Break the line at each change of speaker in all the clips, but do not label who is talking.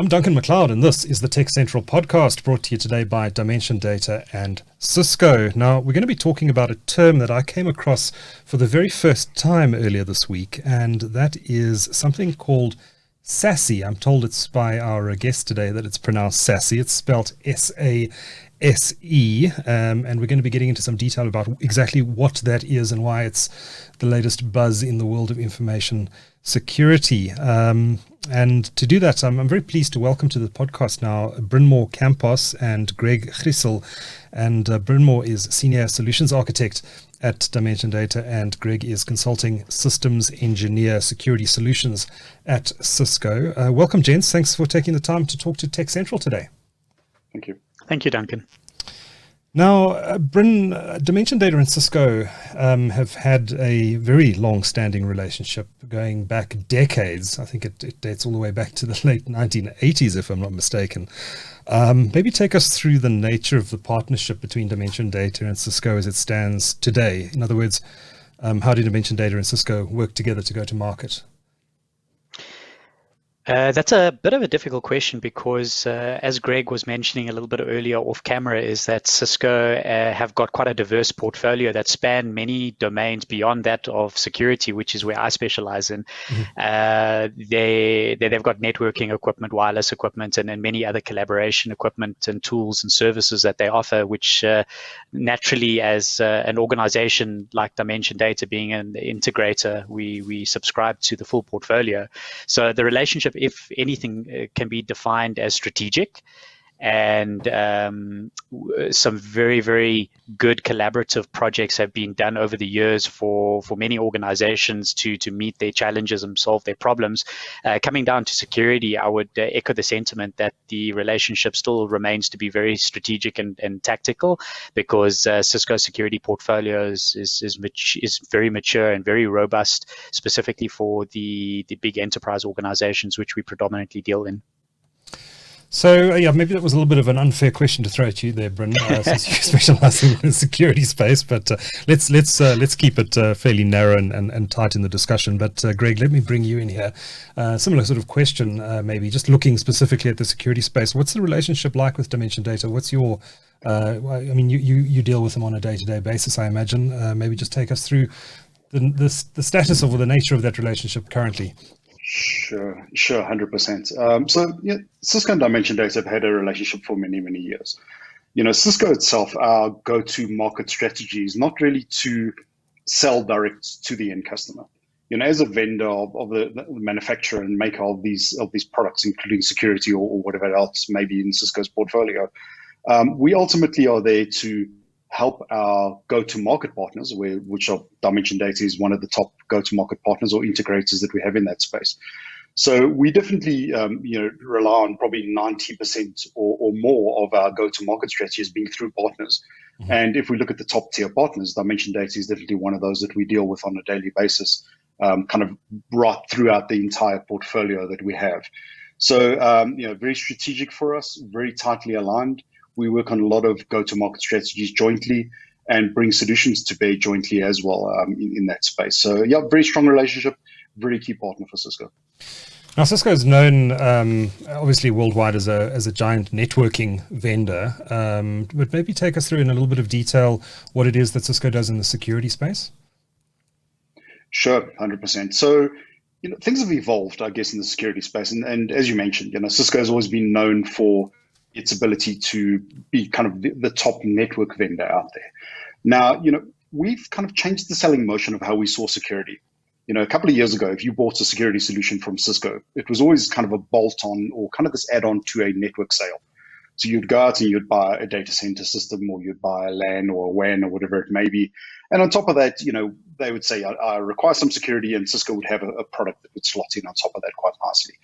I'm Duncan McLeod, and this is the TechCentral podcast brought to you today by Dimension Data and Cisco. Now, we're going to be talking about a term that I came across for the very first time earlier this week, and that is something called Sassy. I'm told it's by our guest today that it's pronounced Sassy. It's spelled S-A-S-E, and we're going to be getting into some detail about exactly what that is and why it's the latest buzz in the world of information security. And to do that, I'm very pleased to welcome to the podcast now Brynmor Campos and Greg Griessel. And Brynmor is Senior Solutions Architect at Dimension Data, and Greg is Consulting Systems Engineer Security Solutions at Cisco. Welcome, gents. Thanks for taking the time to talk to TechCentral today.
Thank you.
Thank you, Duncan.
Now, Dimension Data and Cisco have had a very long-standing relationship going back decades. I think it dates all the way back to the late 1980s, if I'm not mistaken. Maybe take us through the nature of the partnership between Dimension Data and Cisco as it stands today. In other words, how do Dimension Data and Cisco work together to go to market?
That's a bit of a difficult question because, as Greg was mentioning a little bit earlier off camera, is that Cisco have got quite a diverse portfolio that span many domains beyond that of security, which is where I specialize in. Mm-hmm. They've got networking equipment, wireless equipment, and then many other collaboration equipment and tools and services that they offer, which naturally, as an organization like Dimension Data being an integrator, we subscribe to the full portfolio. So the relationship, if anything, can be defined as strategic, and some very, very good collaborative projects have been done over the years for many organizations to meet their challenges and solve their problems. Coming down to security, I would echo the sentiment that the relationship still remains to be very strategic and tactical, because Cisco's security portfolio is very mature and very robust, specifically for the big enterprise organizations which we predominantly deal in.
So, maybe that was a little bit of an unfair question to throw at you there, Bryn, since you specialize in the security space. But let's keep it fairly narrow and tight in the discussion. But Greg, let me bring you in here. Similar sort of question, maybe just looking specifically at the security space. What's the relationship like with Dimension Data? What's your you deal with them on a day-to-day basis, I imagine. Maybe just take us through the status of or the nature of that relationship currently.
Sure, 100%. So Cisco and Dimension Data have had a relationship for many, many years. Cisco itself, our go-to market strategy is not really to sell direct to the end customer. As a vendor of the manufacturer and maker of these products, including security or whatever else may be in Cisco's portfolio, we ultimately are there to help our go-to-market partners, which are Dimension Data is one of the top go-to-market partners or integrators that we have in that space. So we definitely rely on probably 90% or more of our go-to-market strategy as being through partners. Mm-hmm. And if we look at the top-tier partners, Dimension Data is definitely one of those that we deal with on a daily basis, kind of right throughout the entire portfolio that we have. So very strategic for us, very tightly aligned. We work on a lot of go-to-market strategies jointly and bring solutions to bear jointly as well in that space. So, very strong relationship, very key partner for Cisco.
Now, Cisco is known, obviously, worldwide as a giant networking vendor. But maybe take us through in a little bit of detail what it is that Cisco does in the security space.
Sure, 100%. So, things have evolved, I guess, in the security space. And as you mentioned, Cisco has always been known for its ability to be kind of the top network vendor out there. Now, we've kind of changed the selling motion of how we saw security. A couple of years ago, if you bought a security solution from Cisco, it was always kind of a bolt-on or kind of this add-on to a network sale. So you'd go out and you'd buy a data center system, or you'd buy a LAN or a WAN or whatever it may be. And on top of that, they would say, I require some security, and Cisco would have a product that would slot in on top of that quite nicely.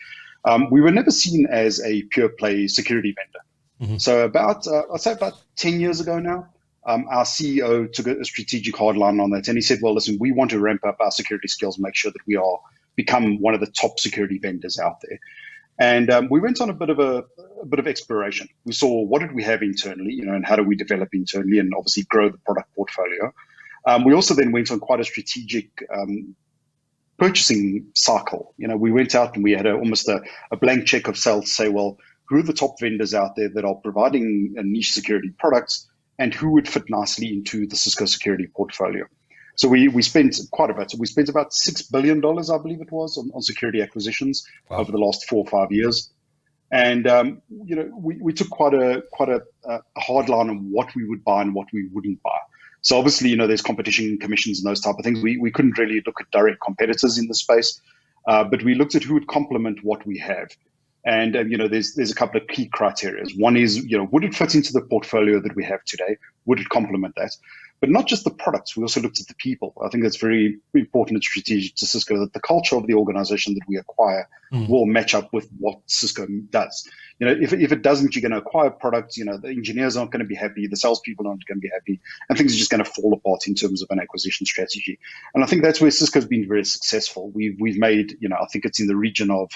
We were never seen as a pure play security vendor. Mm-hmm. So I'd say about 10 years ago now, our CEO took a strategic hard line on that. And he said, well, listen, we want to ramp up our security skills and make sure that we become one of the top security vendors out there. And we went on a bit of exploration. We saw what did we have internally, and how do we develop internally and obviously grow the product portfolio. We also then went on quite a strategic purchasing cycle. We went out and we had almost a blank check of sales to say, well, who are the top vendors out there that are providing niche security products, and who would fit nicely into the Cisco security portfolio. So we spent quite a bit. We spent about $6 billion, I believe it was, on security acquisitions over the last 4 or 5 years. And we took quite a hard line on what we would buy and what we wouldn't buy. So obviously, there's competition commissions and those type of things. We couldn't really look at direct competitors in the space, but we looked at who would complement what we have. And there's a couple of key criteria. One is, would it fit into the portfolio that we have today? Would it complement that? But not just the products. We also looked at the people. I think that's very important and strategic to Cisco, that the culture of the organization that we acquire will match up with what Cisco does. If it doesn't, you're going to acquire products. The engineers aren't going to be happy. The salespeople aren't going to be happy, and things are just going to fall apart in terms of an acquisition strategy. And I think that's where Cisco's been very successful. We've made, I think it's in the region of,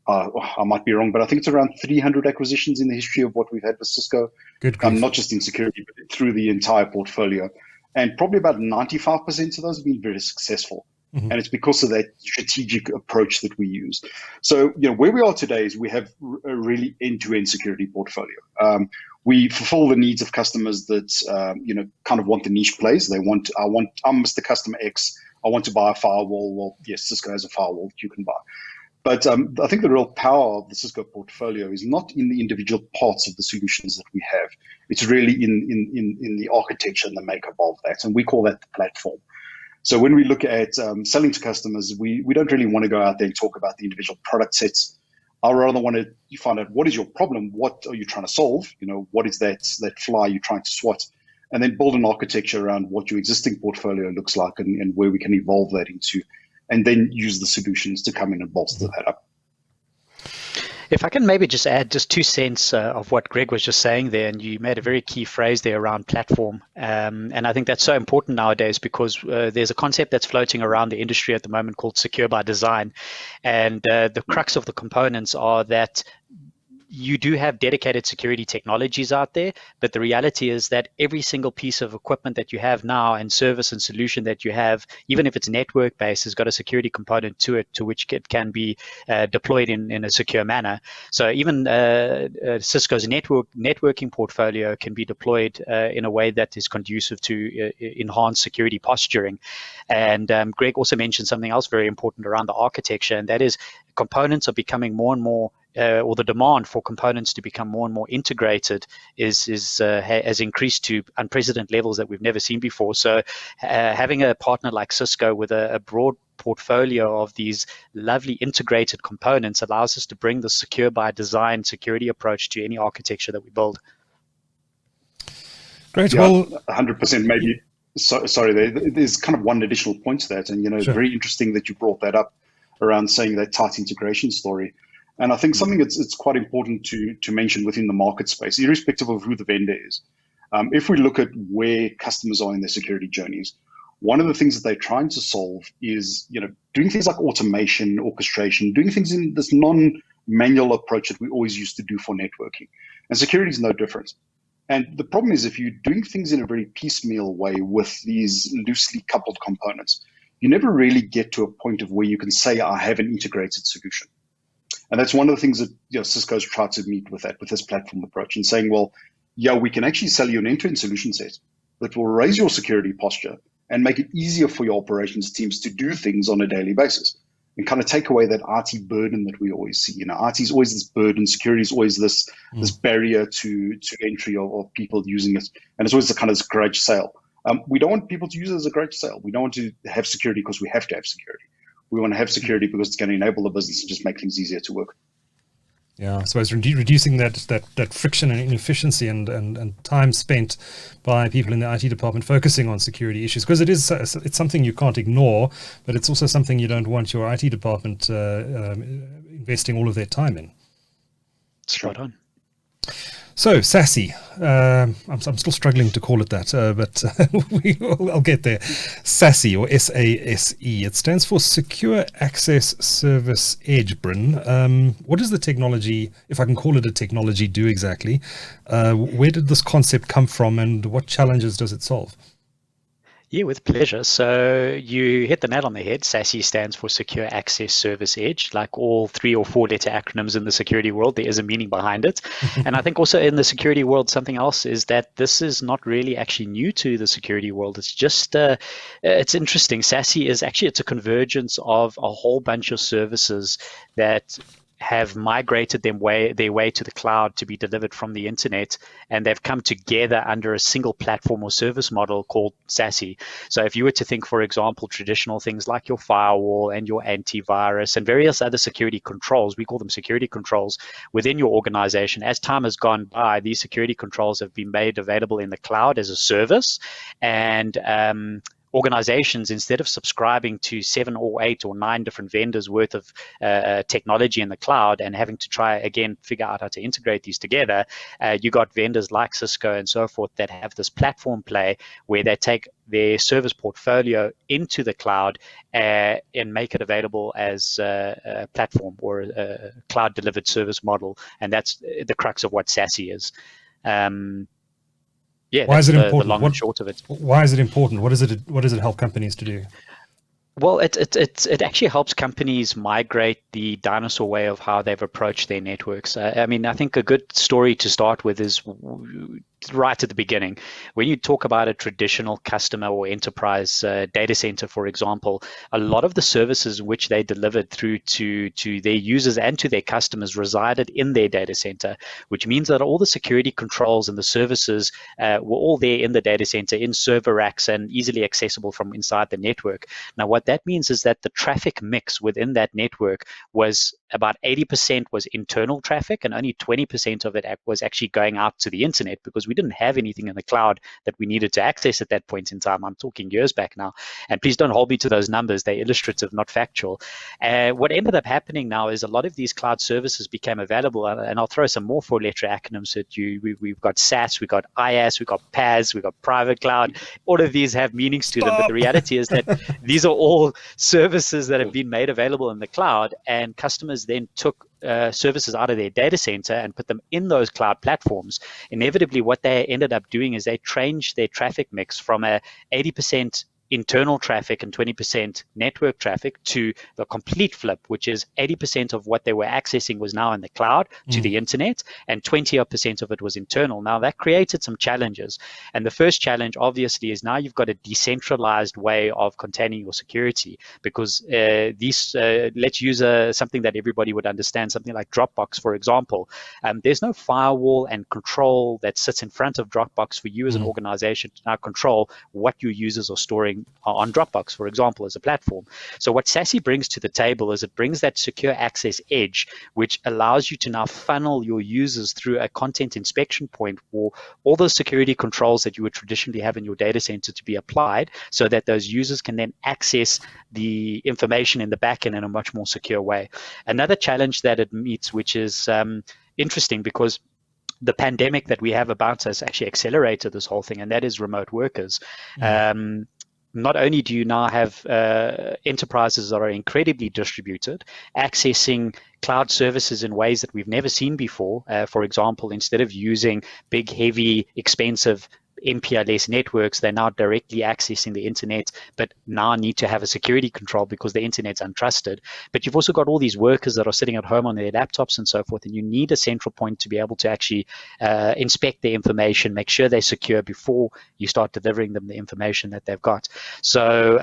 I might be wrong, but I think it's around 300 acquisitions in the history of what we've had with Cisco.
Good grief.
Not just in security, but through the entire portfolio. And probably about 95% of those have been very successful. And it's because of that strategic approach that we use. So, where we are today is we have a really end-to-end security portfolio. We fulfill the needs of customers that, kind of want the niche plays. I'm Mr. Customer X. I want to buy a firewall. Well, yes, Cisco has a firewall that you can buy. But I think the real power of the Cisco portfolio is not in the individual parts of the solutions that we have. It's really in the architecture and the makeup of that. And we call that the platform. So when we look at selling to customers, we don't really want to go out there and talk about the individual product sets. I rather want to find out, what is your problem? What are you trying to solve? What is that fly you're trying to swat? And then build an architecture around what your existing portfolio looks like and where we can evolve that into, and then use the solutions to come in and bolster that up.
If I can maybe just add just 2 cents of what Greg was just saying there, and you made a very key phrase there around platform. And I think that's so important nowadays because there's a concept that's floating around the industry at the moment called secure by design. And the crux of the components are that you do have dedicated security technologies out there, but the reality is that every single piece of equipment that you have now and service and solution that you have, even if it's network based, has got a security component to it to which it can be deployed in a secure manner. So even Cisco's networking portfolio can be deployed in a way that is conducive to enhanced security posturing. And Greg also mentioned something else very important around the architecture, and that is components are becoming more and more or the demand for components to become more and more integrated has increased to unprecedented levels that we've never seen before. So having a partner like Cisco with a broad portfolio of these lovely integrated components allows us to bring the secure by design security approach to any architecture that we build.
Great.
Yeah,
well,
100% maybe. Sorry, there's kind of one additional point to that. And, It's very interesting that you brought that up around saying that tight integration story. And I think something it's quite important to mention within the market space, irrespective of who the vendor is. If we look at where customers are in their security journeys, one of the things that they're trying to solve is, doing things like automation, orchestration, doing things in this non-manual approach that we always used to do for networking. And security is no different. And the problem is, if you're doing things in a very piecemeal way with these loosely coupled components, you never really get to a point of where you can say, I have an integrated solution. And that's one of the things that Cisco's tried to meet with this platform approach and saying, well, yeah, we can actually sell you an end-to-end solution set that will raise your security posture and make it easier for your operations teams to do things on a daily basis and kind of take away that IT burden that we always see. IT is always this burden, security is always this barrier to entry of people using it. And it's always a kind of this grudge sale. We don't want people to use it as a grudge sale. We don't want to have security because we have to have security. We want to have security because it's going to enable the business and just make things easier to work.
Yeah, I suppose reducing that friction and inefficiency and time spent by people in the IT department focusing on security issues, because it's something you can't ignore, but it's also something you don't want your IT department investing all of their time in.
Spot on.
So, Sassy, I'm still struggling to call it that, but I'll get there. Sassy, or SASE, it stands for Secure Access Service Edge, Bryn. What does the technology, if I can call it a technology, do exactly? Where did this concept come from, and what challenges does it solve?
Yeah, with pleasure. So you hit the nail on the head. SASE stands for Secure Access Service Edge. Like all 3 or 4 letter acronyms in the security world, there is a meaning behind it. And I think also in the security world, something else is that this is not really actually new to the security world. It's just, it's interesting. SASE is actually, it's a convergence of a whole bunch of services that have migrated their way to the cloud to be delivered from the internet, and they've come together under a single platform or service model called SASE. So if you were to think, for example, traditional things like your firewall and your antivirus and various other security controls, we call them security controls within your organization, as time has gone by, these security controls have been made available in the cloud as a service, and organizations, instead of subscribing to 7 or 8 or 9 different vendors worth of technology in the cloud and having to try again figure out how to integrate these together, you got vendors like Cisco and so forth that have this platform play where they take their service portfolio into the cloud and make it available as a platform or a cloud delivered service model, and that's the crux of what SASE is. Yeah,
why is it important?
The long and short of it.
Why is it important? What does it help companies to do?
Well, it actually helps companies migrate the dinosaur way of how they've approached their networks. I mean, I think a good story to start with is right at the beginning. When you talk about a traditional customer or enterprise data center, for example, a lot of the services which they delivered through to their users and to their customers resided in their data center, which means that all the security controls and the services were all there in the data center in server racks and easily accessible from inside the network. Now, what that means is that the traffic mix within that network was about 80% was internal traffic, and only 20% of it was actually going out to the internet, because we didn't have anything in the cloud that we needed to access at that point in time. I'm talking years back now. And please don't hold me to those numbers. They're illustrative, not factual. What ended up happening now is a lot of these cloud services became available, and I'll throw some more 4-letter acronyms at you. We've got SaaS, we've got IaaS, we've got PaaS, we've got private cloud. All of these have meanings to them, but the reality is that these are all services that have been made available in the cloud, and customers then took services out of their data center and put them in those cloud platforms. Inevitably, what they ended up doing is they changed their traffic mix from a 80% internal traffic and 20% network traffic to the complete flip, which is 80% of what they were accessing was now in the cloud to the internet, and 20% of it was internal. Now, that created some challenges. And the first challenge, obviously, is now you've got a decentralized way of containing your security, because let's use something that everybody would understand, something like Dropbox, for example. There's no firewall and control that sits in front of Dropbox for you as an organization to now control what your users are storing on Dropbox, for example, as a platform. So what SASE brings to the table is it brings that secure access edge, which allows you to now funnel your users through a content inspection point for all those security controls that you would traditionally have in your data center to be applied, so that those users can then access the information in the backend in a much more secure way. Another challenge that it meets, which is interesting, because the pandemic that we have about us actually accelerated this whole thing, and that is remote workers. Not only do you now have enterprises that are incredibly distributed, accessing cloud services in ways that we've never seen before. For example, instead of using big, heavy, expensive MPLS networks, they're now directly accessing the internet, but now need to have a security control because the internet's untrusted. But you've also got all these workers that are sitting at home on their laptops and so forth, and you need a central point to be able to actually inspect their information, make sure they're secure before you start delivering them the information that they've got. So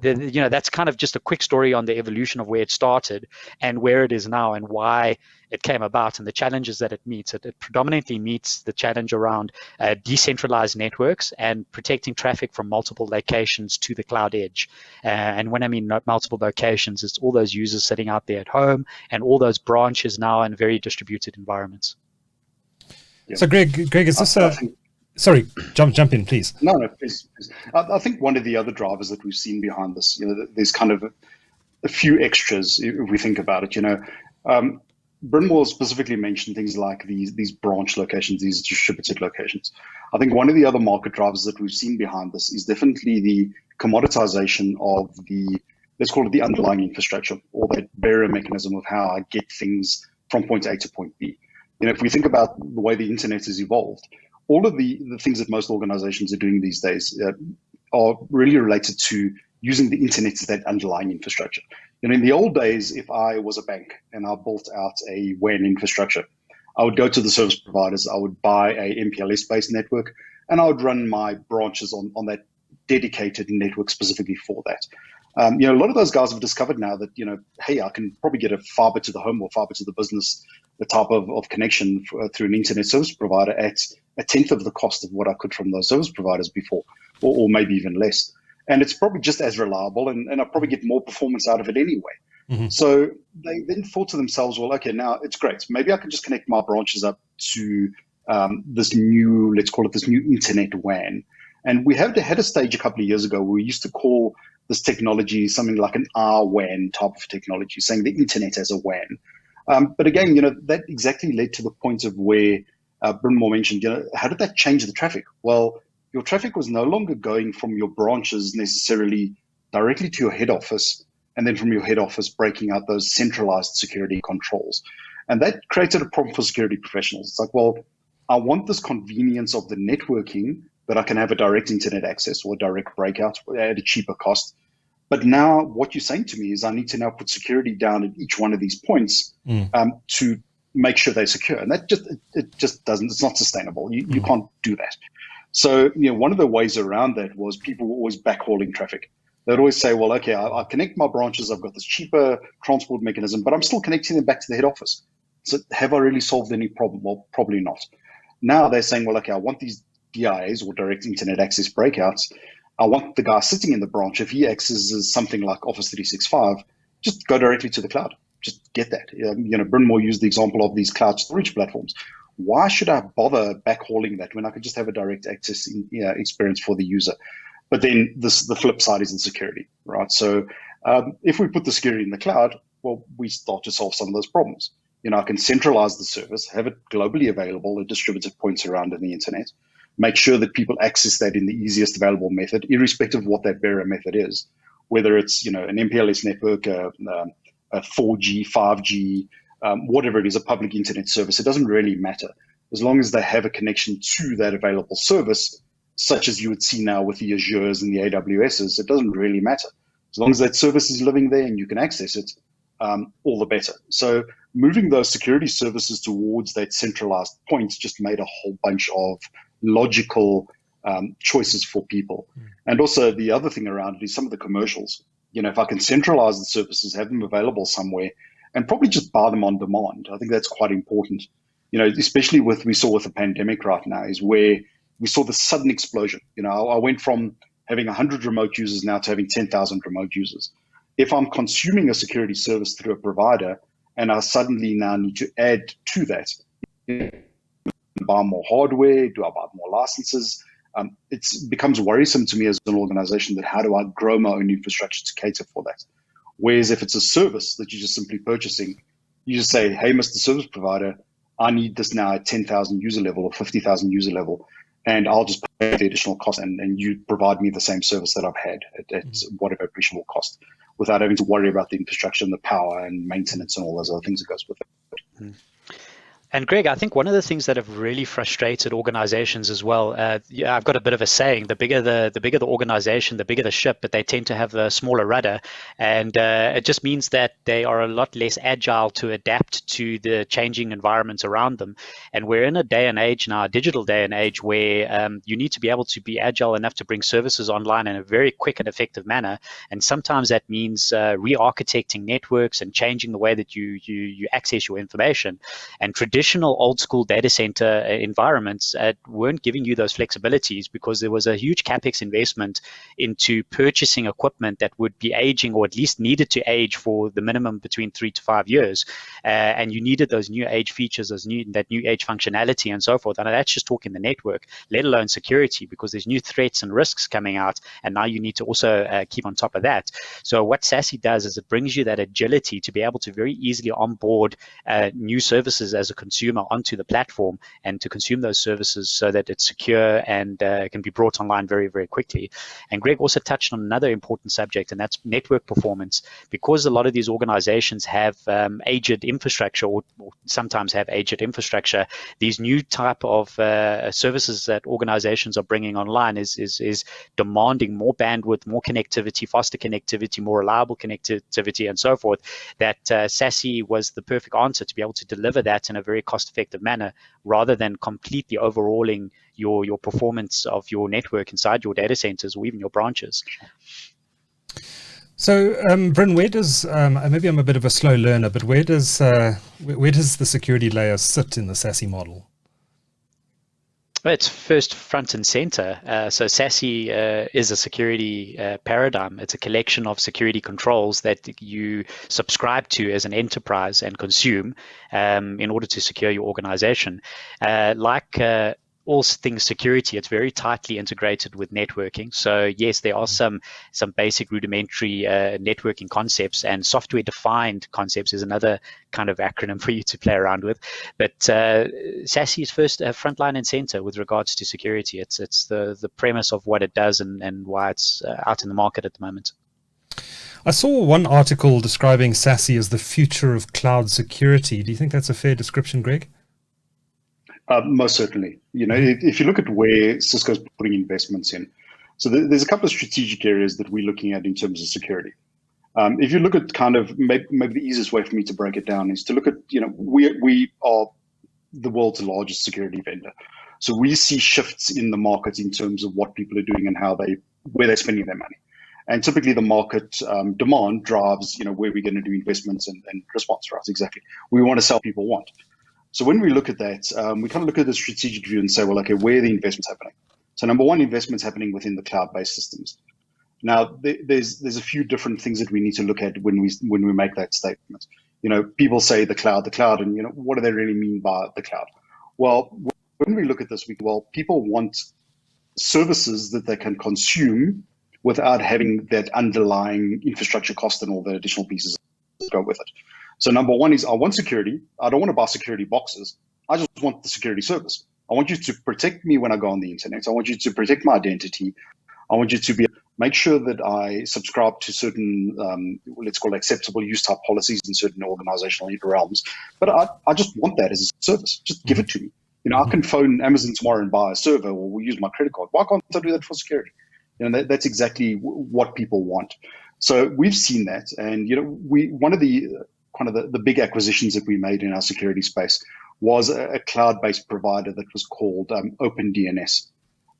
that's kind of just a quick story on the evolution of where it started and where it is now and why it came about and the challenges that it meets. It predominantly meets the challenge around decentralized networks and protecting traffic from multiple locations to the cloud edge. And when I mean multiple locations, it's all those users sitting out there at home and all those branches now in very distributed environments.
Yeah. So Greg, is this sorry, jump in, please.
No, please. I think one of the other drivers that we've seen behind this, there's kind of a few extras if we think about it. Brynmor specifically mentioned things like these branch locations, these distributed locations. I think one of the other market drivers that we've seen behind this is definitely the commoditization of let's call it the underlying infrastructure, or that barrier mechanism of how I get things from point A to point B. If we think about the way the internet has evolved, all of the things that most organizations are doing these days are really related to using the internet as that underlying infrastructure. In the old days, if I was a bank and I built out a WAN infrastructure, I would go to the service providers, I would buy a MPLS-based network, and I would run my branches on that dedicated network specifically for that. A lot of those guys have discovered now that, hey, I can probably get a fiber to the home or fiber to the business, the type of connection through an internet service provider at a tenth of the cost of what I could from those service providers before, or maybe even less. And it's probably just as reliable, and I'll probably get more performance out of it anyway. Mm-hmm. So they then thought to themselves, well, okay, now it's great. Maybe I can just connect my branches up to this new, let's call it this new internet WAN. And we had a stage a couple of years ago where we used to call this technology something like an RWAN type of technology, saying the internet as a WAN. But again, that exactly led to the point of where Brynmor mentioned, how did that change the traffic? Well, your traffic was no longer going from your branches necessarily directly to your head office, and then from your head office breaking out those centralized security controls. And that created a problem for security professionals. It's like, well, I want this convenience of the networking, that I can have a direct internet access or a direct breakout at a cheaper cost. But now what you're saying to me is I need to now put security down at each one of these points to make sure they're secure. And that just doesn't, it's not sustainable. You can't do that. So, one of the ways around that was people were always backhauling traffic. They'd always say, well, okay, I connect my branches. I've got this cheaper transport mechanism, but I'm still connecting them back to the head office. So have I really solved any problem? Well, probably not. Now they're saying, well, okay, I want these DIAs or direct internet access breakouts. I want the guy sitting in the branch, if he accesses something like Office 365, just go directly to the cloud. Just get that. Brynmor used the example of these cloud storage platforms. Why should I bother backhauling that when I could just have a direct access experience for the user? But then the flip side is the security, right? So if we put the security in the cloud, well, we start to solve some of those problems. I can centralize the service, have it globally available at distributed points around in the internet, make sure that people access that in the easiest available method, irrespective of what that barrier method is, whether it's an MPLS network, a 4G, 5G, whatever it is, a public internet service. It doesn't really matter as long as they have a connection to that available service, such as you would see now with the Azures and the AWSs. It doesn't really matter as long as that service is living there and you can access it. All the better. So moving those security services towards that centralized point just made a whole bunch of logical choices for people. And also the other thing around it is some of the commercials. If I can centralize the services, have them available somewhere, and probably just buy them on demand, I think that's quite important. Especially we saw with the pandemic right now, is where we saw the sudden explosion. I went from having 100 remote users now to having 10,000 remote users. If I'm consuming a security service through a provider and I suddenly now need to add to that, buy more hardware, do I buy more licenses? It becomes worrisome to me as an organization that how do I grow my own infrastructure to cater for that? Whereas if it's a service that you're just simply purchasing, you just say, hey, Mr. Service Provider, I need this now at 10,000 user level or 50,000 user level, and I'll just pay the additional cost and you provide me the same service that I've had at whatever appreciable cost, without having to worry about the infrastructure and the power and maintenance and all those other things that goes with it.
And Greg, I think one of the things that have really frustrated organizations as well, I've got a bit of a saying: the bigger the organization, the bigger the ship, but they tend to have a smaller rudder, and it just means that they are a lot less agile to adapt to the changing environments around them. And we're in a day and age now, a digital day and age, where you need to be able to be agile enough to bring services online in a very quick and effective manner. And sometimes that means re-architecting networks and changing the way that you access your information. And traditional old school data center environments weren't giving you those flexibilities because there was a huge capex investment into purchasing equipment that would be aging, or at least needed to age for the minimum between 3 to 5 years. And you needed those new age features, that new age functionality and so forth. And that's just talking the network, let alone security, because there's new threats and risks coming out. And now you need to also keep on top of that. So what Sassy does is it brings you that agility to be able to very easily onboard new services as a consumer, consumer onto the platform and to consume those services so that it's secure and can be brought online very, very quickly. And Greg also touched on another important subject, and that's network performance. Because a lot of these organizations have aged infrastructure, or sometimes have aged infrastructure, these new type of services that organizations are bringing online is demanding more bandwidth, more connectivity, faster connectivity, more reliable connectivity, and so forth. That Sassy was the perfect answer to be able to deliver that in a very cost-effective manner, rather than completely overhauling your performance of your network inside your data centers or even your branches.
So, Bryn, where does maybe I'm a bit of a slow learner, but where does the security layer sit in the Sassy model?
Well, it's first front and center. So Sassy is a security paradigm. It's a collection of security controls that you subscribe to as an enterprise and consume in order to secure your organization. Like all things security, it's very tightly integrated with networking. So yes, there are some basic rudimentary networking concepts, and software-defined concepts is another kind of acronym for you to play around with. But Sassy is first frontline and center with regards to security. It's the premise of what it does and why it's out in the market at the moment.
I saw one article describing Sassy as the future of cloud security. Do you think that's a fair description, Greg?
Most certainly. If you look at where Cisco's putting investments in, so there's a couple of strategic areas that we're looking at in terms of security. If you look at kind of maybe the easiest way for me to break it down is to look at, we are the world's largest security vendor. So we see shifts in the market in terms of what people are doing and where they're spending their money. And typically the market demand drives, where we're going to do investments and response, right? Exactly. We want to sell people want. So when we look at that, we kind of look at the strategic view and say, well, okay, where are the investments happening? So number one, investments happening within the cloud-based systems. Now, there's a few different things that we need to look at when we make that statement. People say the cloud, and what do they really mean by the cloud? Well, when we look at this, people want services that they can consume without having that underlying infrastructure cost and all the additional pieces that go with it. So number one is I want security. I don't want to buy security boxes. I just want the security service. I want you to protect me when I go on the internet. I want you to protect my identity. I want you to make sure that I subscribe to certain, let's call it acceptable use type policies in certain organizational realms. But I just want that as a service. Just give it to me. I can phone Amazon tomorrow and buy a server or use my credit card. Why can't I do that for security? That's exactly what people want. So we've seen that. And, one of the big acquisitions that we made in our security space was a cloud-based provider that was called OpenDNS.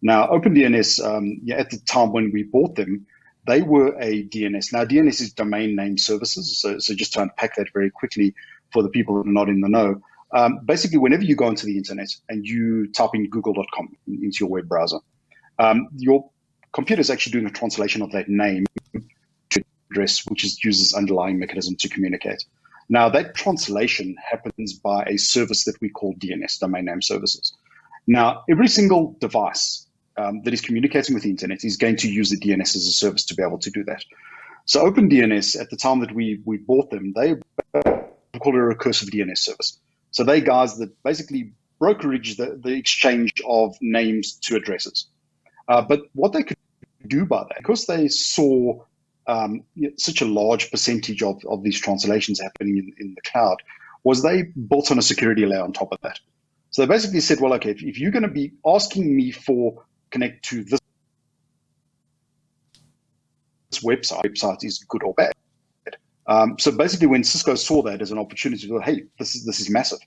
Now, OpenDNS, at the time when we bought them, they were a DNS. Now, DNS is domain name services. So just to unpack that very quickly for the people that are not in the know, basically, whenever you go onto the internet and you type in google.com into your web browser, your computer is actually doing a translation of that name to address, which uses underlying mechanism to communicate. Now, that translation happens by a service that we call DNS, domain name services. Now, every single device that is communicating with the internet is going to use the DNS as a service to be able to do that. So OpenDNS, at the time that we bought them, they called it a recursive DNS service. So they guys that basically brokerage the exchange of names to addresses. But what they could do by that, because they saw such a large percentage of these translations happening in the cloud, was they built on a security layer on top of that. So they basically said, well, okay, if you're going to be asking me for connect to this website is good or bad. So basically when Cisco saw that as an opportunity to go, hey, this is massive.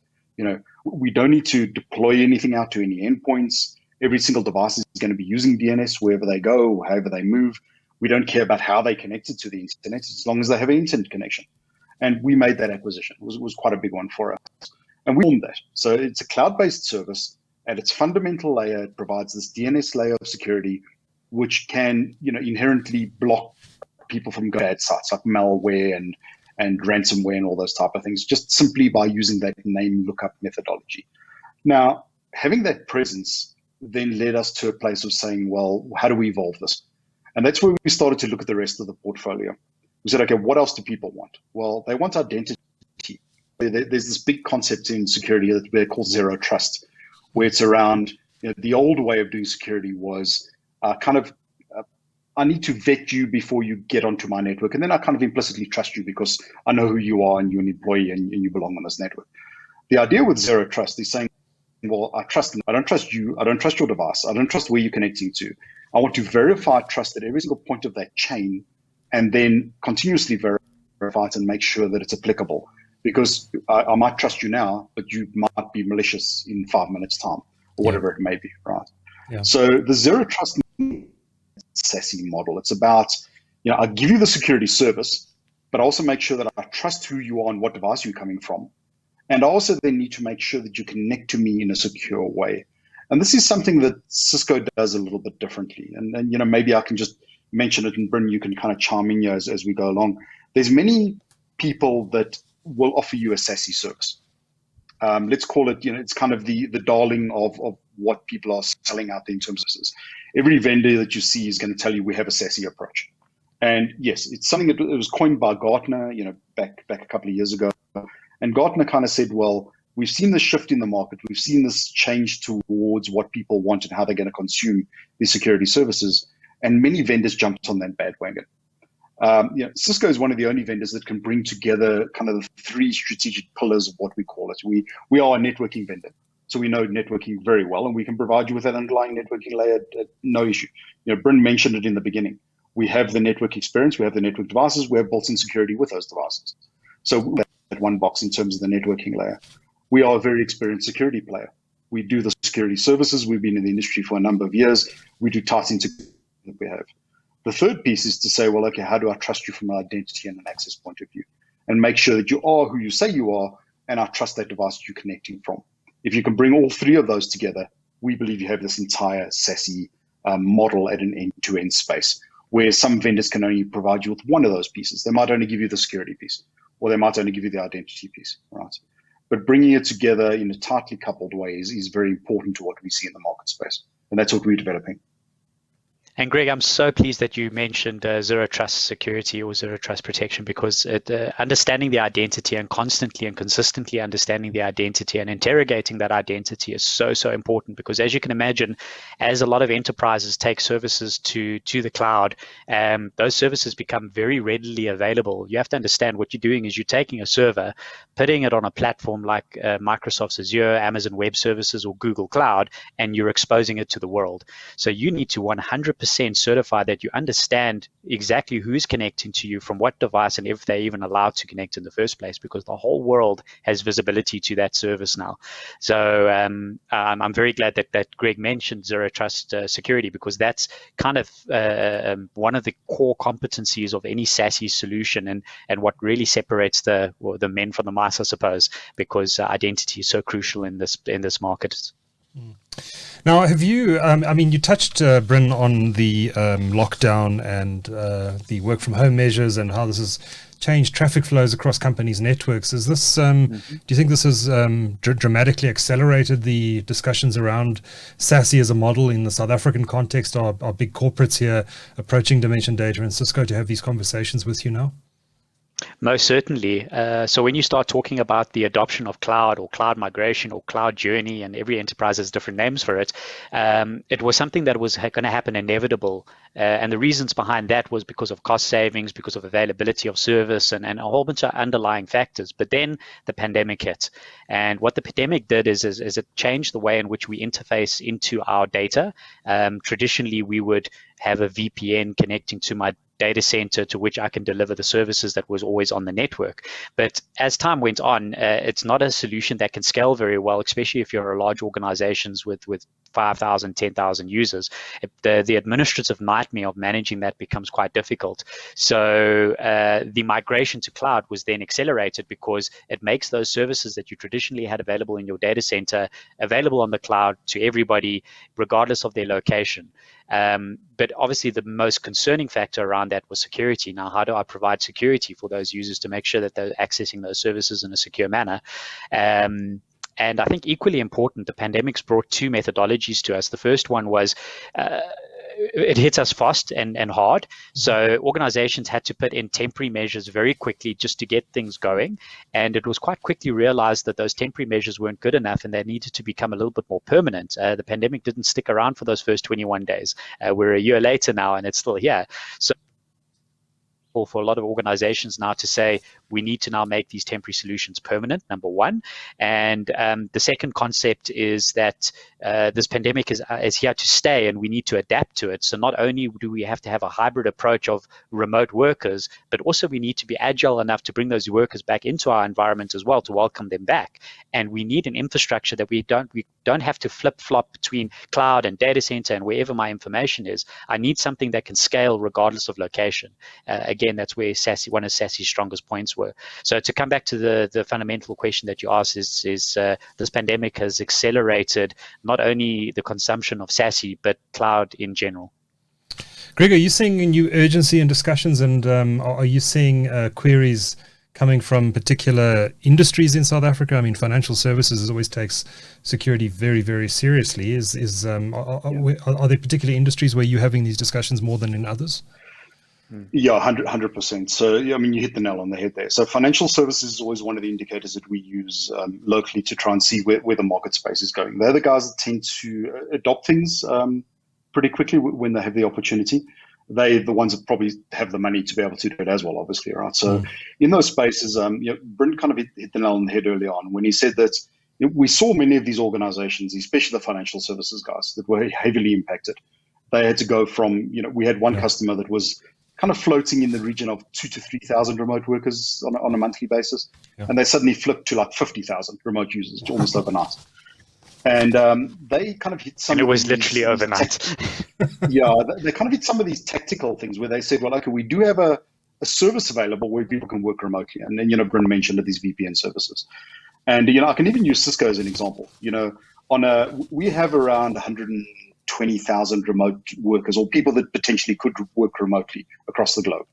We don't need to deploy anything out to any endpoints. Every single device is going to be using DNS wherever they go, however they move. We don't care about how they connected to the internet as long as they have an internet connection. And we made that acquisition. It was quite a big one for us. And we owned that. So it's a cloud-based service. At its fundamental layer, it provides this DNS layer of security, which can, inherently block people from going to bad sites like malware and ransomware and all those type of things, just simply by using that name lookup methodology. Now, having that presence then led us to a place of saying, well, how do we evolve this? And that's where we started to look at the rest of the portfolio. We said, okay, what else do people want? Well, they want identity. there's this big concept in security that we call zero trust, where it's around, the old way of doing security was I need to vet you before you get onto my network, and then I kind of implicitly trust you because I know who you are and you're an employee and you belong on this network. The idea with zero trust is saying, well, I don't trust you, I don't trust your device, I don't trust where you're connecting to. I want to verify trust at every single point of that chain, and then continuously verify it and make sure that it's applicable. Because I might trust you now, but you might be malicious in 5 minutes' time, or whatever it may be, right?
Yeah.
So the zero trust Sassy model, it's about, I give you the security service, but I also make sure that I trust who you are and what device you're coming from. And I also then need to make sure that you connect to me in a secure way. And this is something that Cisco does a little bit differently. And maybe I can just mention it, and Bryn, you can kind of chime in here as we go along. There's many people that will offer you a Sassy service. Let's call it, it's kind of the darling of what people are selling out there in terms of this. Every vendor that you see is going to tell you we have a Sassy approach. And yes, it's something that was coined by Gartner, back a couple of years ago. And Gartner kind of said, well, we've seen this shift in the market. We've seen this change towards what people want and how they're going to consume these security services. And many vendors jumped on that bandwagon. Cisco is one of the only vendors that can bring together kind of the three strategic pillars of what we call it. We are a networking vendor, so we know networking very well, and we can provide you with that underlying networking layer at no issue. Bryn mentioned it in the beginning. We have the network experience, we have the network devices, we have built-in security with those devices. So that one box in terms of the networking layer. We are a very experienced security player. We do the security services. We've been in the industry for a number of years. We do tight integration that we have. The third piece is to say, well, okay, how do I trust you from an identity and an access point of view? And make sure that you are who you say you are, and I trust that device you're connecting from. If you can bring all three of those together, we believe you have this entire Sassy model at an end-to-end space, where some vendors can only provide you with one of those pieces. They might only give you the security piece, or they might only give you the identity piece, right? But bringing it together in a tightly coupled way is very important to what we see in the market space. And that's what we're developing.
And Greg, I'm so pleased that you mentioned zero trust security or zero trust protection, because understanding the identity and constantly and consistently understanding the identity and interrogating that identity is so important. Because as you can imagine, as a lot of enterprises take services to the cloud, those services become very readily available. You have to understand what you're doing is you're taking a server, putting it on a platform like Microsoft's Azure, Amazon Web Services, or Google Cloud, and you're exposing it to the world. So you need to 100% certify that you understand exactly who's connecting to you from what device and if they're even allowed to connect in the first place, because the whole world has visibility to that service now. So I'm very glad that Greg mentioned zero trust security, because that's kind of one of the core competencies of any SASE solution, and what really separates the men from the mice, I suppose, because identity is so crucial in this market.
Now, have you, you touched, Bryn, on the lockdown and the work from home measures and how this has changed traffic flows across companies' networks. Is this, do you think this has dramatically accelerated the discussions around Sassy as a model in the South African context? Are big corporates here approaching Dimension Data and Cisco to have these conversations with you now?
Most certainly. So when you start talking about the adoption of cloud or cloud migration or cloud journey, and every enterprise has different names for it, it was something that was going to happen inevitable. And the reasons behind that was because of cost savings, because of availability of service, and a whole bunch of underlying factors. But then the pandemic hit. And what the pandemic did is it changed the way in which we interface into our data. Traditionally, we would have a VPN connecting to my data center to which I can deliver the services that was always on the network. But as time went on, it's not a solution that can scale very well, especially if you're a large organizations with 5,000, 10,000 users. The administrative nightmare of managing that becomes quite difficult. So the migration to cloud was then accelerated because it makes those services that you traditionally had available in your data center available on the cloud to everybody, regardless of their location. But obviously the most concerning factor around that was security. Now, how do I provide security for those users to make sure that they're accessing those services in a secure manner? And I think equally important, the pandemic's brought two methodologies to us. The first one was it hit us fast and hard. So organizations had to put in temporary measures very quickly just to get things going. And it was quite quickly realized that those temporary measures weren't good enough and they needed to become a little bit more permanent. The pandemic didn't stick around for those first 21 days. We're a year later now and it's still here. So for a lot of organizations now to say we need to now make these temporary solutions permanent, number one. And the second concept is that this pandemic is here to stay and we need to adapt to it. So not only do we have to have a hybrid approach of remote workers, but also we need to be agile enough to bring those workers back into our environment as well, to welcome them back. And we need an infrastructure that we don't have to flip-flop between cloud and data center and wherever my information is. I need something that can scale regardless of location. Again, that's where Sassy, one of Sassy's strongest points were. So to come back to the fundamental question that you asked is this pandemic has accelerated not only the consumption of Sassy, but cloud in general.
Greg, are you seeing a new urgency in discussions, and are you seeing queries coming from particular industries in South Africa? I mean, financial services always takes security very, very seriously. Are there particular industries where you're having these discussions more than in others?
Yeah, 100%. So, I mean, you hit the nail on the head there. So financial services is always one of the indicators that we use locally to try and see where the market space is going. They're the guys that tend to adopt things pretty quickly when they have the opportunity. They're the ones that probably have the money to be able to do it as well, obviously, right? So in those spaces, Bryn kind of hit the nail on the head early on when he said that we saw many of these organizations, especially the financial services guys, that were heavily impacted. They had to go from, we had one customer that was kind of floating in the region of 2,000 to 3,000 remote workers on a monthly basis. Yeah. And they suddenly flipped to like 50,000 remote users almost overnight. And they kind of hit some.
And it was literally overnight.
They kind of hit some of these tactical things where they said, well, okay, we do have a service available where people can work remotely. And then, Bryn mentioned these VPN services. And, I can even use Cisco as an example. We have around 120,000 remote workers or people that potentially could work remotely across the globe.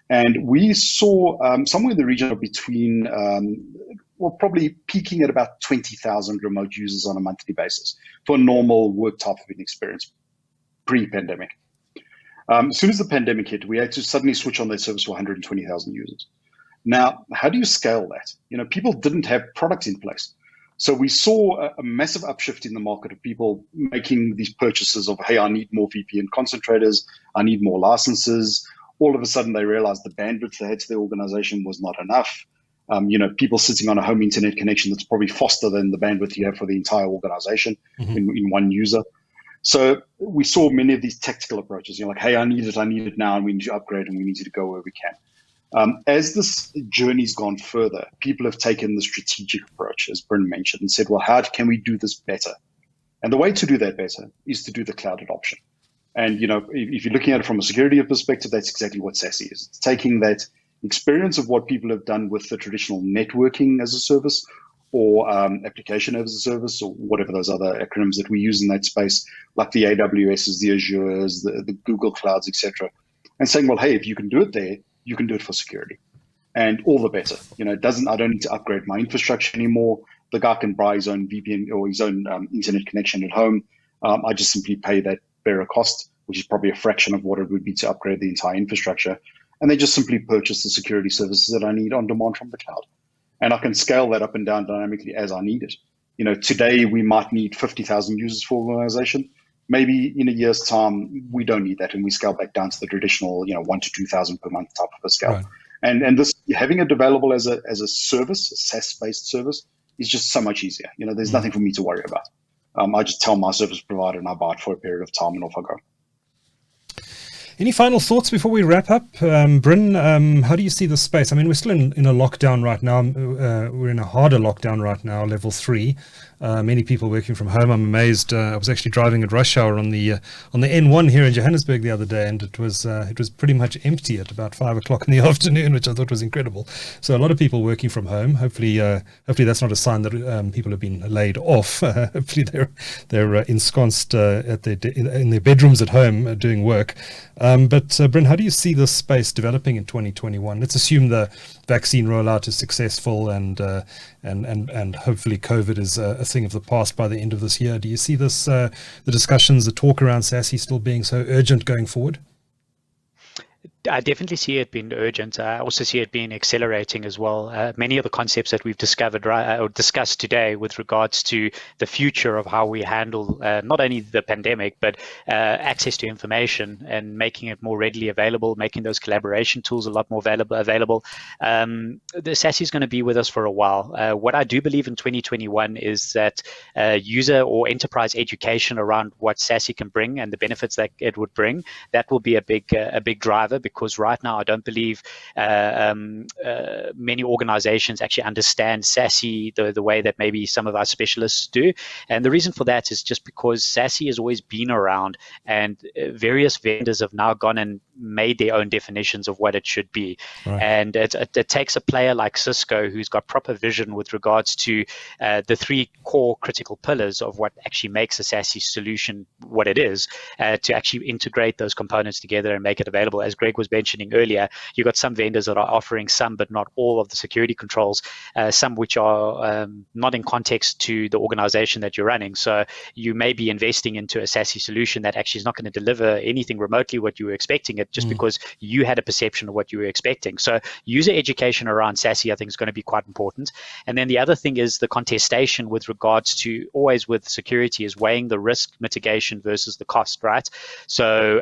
And we saw somewhere in the region of between, probably peaking at about 20,000 remote users on a monthly basis for a normal work type of an experience pre-pandemic. As soon as the pandemic hit, we had to suddenly switch on that service for 120,000 users. Now, how do you scale that? People didn't have products in place. So we saw a massive upshift in the market of people making these purchases of, hey, I need more VPN concentrators, I need more licenses. All of a sudden, they realized the bandwidth they had to their organization was not enough. People sitting on a home internet connection that's probably faster than the bandwidth you have for the entire organization in one user. So we saw many of these tactical approaches, like, hey, I need it now, and we need to upgrade, and we need to go where we can. As this journey's gone further, people have taken the strategic approach, as Bryn mentioned, and said, well, how can we do this better? And the way to do that better is to do the cloud adoption. And, if you're looking at it from a security perspective, that's exactly what Sassy is. It's taking that experience of what people have done with the traditional networking as a service or application as a service or whatever those other acronyms that we use in that space, like the AWSs, the Azures, the Google Clouds, etc., and saying, well, hey, if you can do it there, you can do it for security. And all the better. I don't need to upgrade my infrastructure anymore. The guy can buy his own VPN or his own internet connection at home. I just simply pay that bearer cost, which is probably a fraction of what it would be to upgrade the entire infrastructure. And they just simply purchase the security services that I need on demand from the cloud. And I can scale that up and down dynamically as I need it. Today we might need 50,000 users for organization. Maybe in a year's time, we don't need that, and we scale back down to the traditional, 1,000 to 2,000 per month type of a scale. Right. And this having it available as a service, a SaaS-based service, is just so much easier. There's nothing for me to worry about. I just tell my service provider and I buy it for a period of time and off I go.
Any final thoughts before we wrap up? Bryn, how do you see the space? I mean, we're still in a lockdown right now. We're in a harder lockdown right now, level 3. Many people working from home. I'm amazed. I was actually driving at rush hour on the N1 here in Johannesburg the other day, and it was pretty much empty at about 5 o'clock in the afternoon, which I thought was incredible. So a lot of people working from home. Hopefully that's not a sign that people have been laid off. Hopefully they're ensconced in their bedrooms at home doing work. But Bryn, how do you see this space developing in 2021? Let's assume the vaccine rollout is successful and hopefully COVID is a a thing of the past by the end of this year. Do you see this, the discussions, the talk around Sassy still being so urgent going forward?
I definitely see it being urgent. I also see it being accelerating as well. Many of the concepts that we've discovered or discussed today with regards to the future of how we handle not only the pandemic, but access to information and making it more readily available, making those collaboration tools a lot more available. The Sassy is going to be with us for a while. What I do believe in 2021 is that user or enterprise education around what Sassy can bring and the benefits that it would bring, that will be a big driver, because right now I don't believe many organizations actually understand Sassy the way that maybe some of our specialists do. And the reason for that is just because Sassy has always been around, and various vendors have now gone and made their own definitions of what it should be. Right. And it takes a player like Cisco, who's got proper vision with regards to the three core critical pillars of what actually makes a Sassy solution what it is, to actually integrate those components together and make it available. As Greg was mentioning earlier, you've got some vendors that are offering some but not all of the security controls, some which are not in context to the organization that you're running. So you may be investing into a Sassy solution that actually is not going to deliver anything remotely what you were expecting it, just because you had a perception of what you were expecting. So user education around Sassy, I think, is going to be quite important. And then the other thing is the contestation with regards to, always with security, is weighing the risk mitigation versus the cost, right? So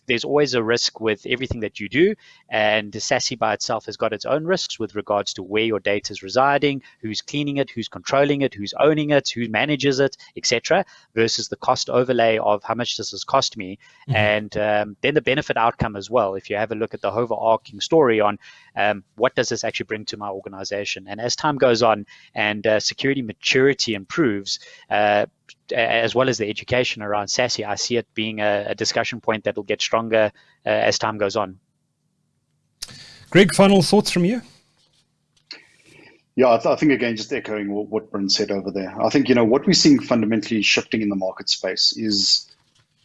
there's always a risk with everything that you do, and the Sassy by itself has got its own risks with regards to where your data is residing, who's cleaning it, who's controlling it, who's owning it, who manages it, etc., versus the cost overlay of how much this has cost me. And then the benefit outcome as well. If you have a look at the overarching story on what does this actually bring to my organization, and as time goes on and security maturity improves, as well as the education around Sassy, I see it being a discussion point that will get stronger as time goes on.
Greg, final thoughts from you?
Yeah, I think, again, just echoing what Bryn said over there. I think, what we're seeing fundamentally shifting in the market space is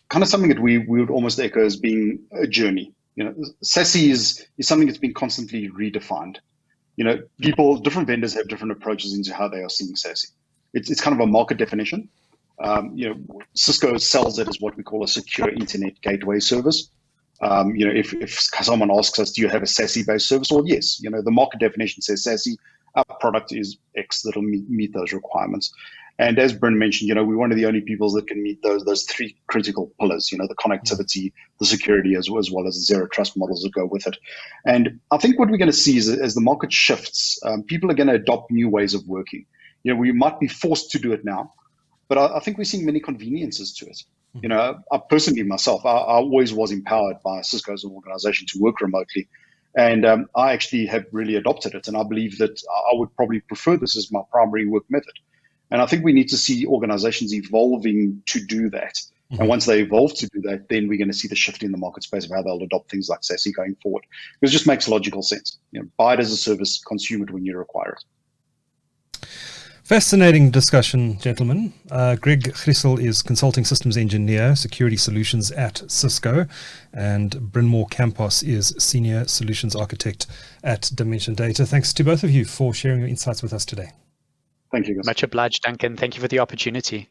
kind of something that we would almost echo as being a journey. Sassy is something that's been constantly redefined. Different vendors have different approaches into how they are seeing Sassy. It's kind of a market definition. Cisco sells it as what we call a secure internet gateway service. If someone asks us, do you have a Sassy-based service? Well, yes. The market definition says Sassy. Our product is X that'll meet those requirements. And as Bryn mentioned, we're one of the only people that can meet those three critical pillars, the connectivity, the security, as well as the zero trust models that go with it. And I think what we're going to see is, as the market shifts, people are going to adopt new ways of working. We might be forced to do it now, but I think we're seeing many conveniences to it. I personally, myself, I always was empowered by Cisco as an organization to work remotely. And I actually have really adopted it. And I believe that I would probably prefer this as my primary work method. And I think we need to see organizations evolving to do that. And once they evolve to do that, then we're going to see the shift in the market space of how they'll adopt things like Sassy going forward. Because it just makes logical sense. Buy it as a service, consume it when you require it.
Fascinating discussion, gentlemen. Greg Griessel is Consulting Systems Engineer, Security Solutions at Cisco, and Brynmor Campos is Senior Solutions Architect at Dimension Data. Thanks to both of you for sharing your insights with us today.
Thank you, guys.
Much obliged, Duncan. Thank you for the opportunity.